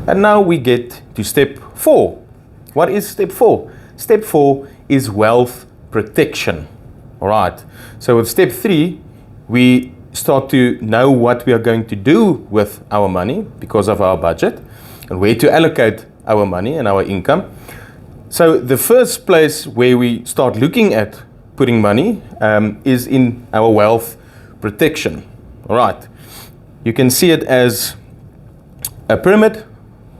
And now we get to step 4. What is step 4? Step 4 is wealth protection. All right. So with step 3, we start to know what we are going to do with our money because of our budget and where to allocate our money and our income. So the first place where we start looking at putting money is in our wealth protection. All right. You can see it as a pyramid.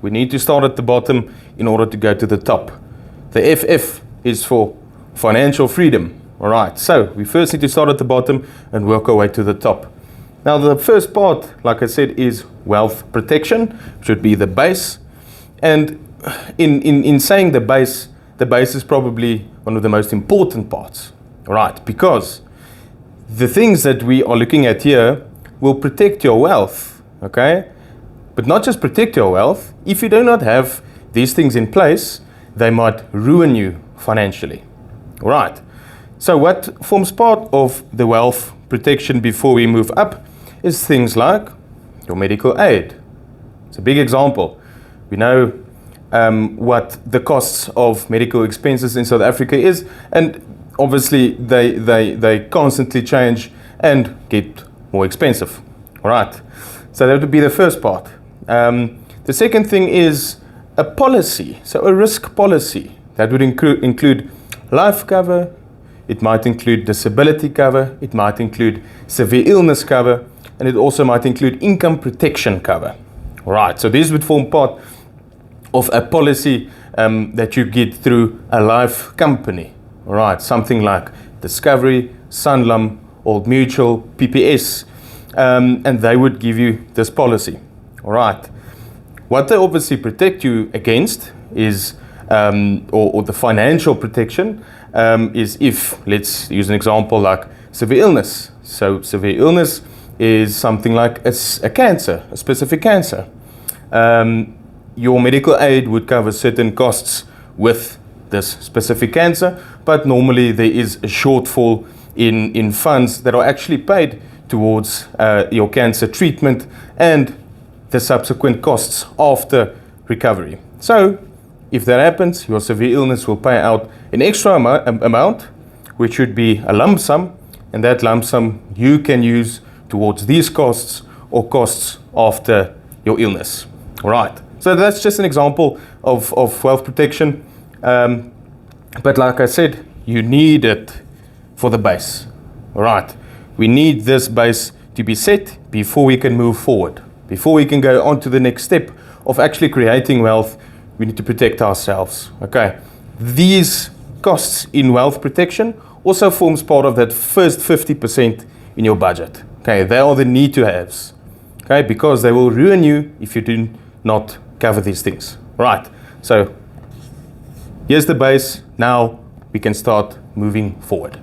We need to start at the bottom in order to go to the top. The FF is for financial freedom. All right, so we first need to start at the bottom and work our way to the top. Now the first part, like I said, is wealth protection, should be the base. And in saying the base is probably one of the most important parts. All right, because the things that we are looking at here will protect your wealth, okay? But not just protect your wealth. If you do not have these things in place, they might ruin you financially. All right. So what forms part of the wealth protection before we move up is things like your medical aid. It's a big example. We know what the costs of medical expenses in South Africa is, and obviously they constantly change and get more expensive. All right. So that would be the first part. The second thing is a policy, so a risk policy. That would include life cover, it might include disability cover, it might include severe illness cover, and it also might include income protection cover. All right, so these would form part of a policy that you get through a life company. All right, something like Discovery, Sanlam, Old Mutual, PPS, and they would give you this policy. All right. What they obviously protect you against is, or the financial protection, is if, let's use an example like severe illness. So severe illness is something like a cancer, a specific cancer. Your medical aid would cover certain costs with this specific cancer, but normally there is a shortfall in funds that are actually paid towards your cancer treatment and the subsequent costs after recovery. So if that happens, your severe illness will pay out an extra amount, which should be a lump sum, and that lump sum you can use towards these costs or costs after your illness. All right, so that's just an example of wealth protection, but like I said, you need it for the base. All right, we need this base to be set before we can move forward. Before we can go on to the next step of actually creating wealth, we need to protect ourselves. Okay, these costs in wealth protection also forms part of that first 50% in your budget. Okay, they are the need to haves. Okay, because they will ruin you if you do not cover these things. Right, so here's the base. Now we can start moving forward.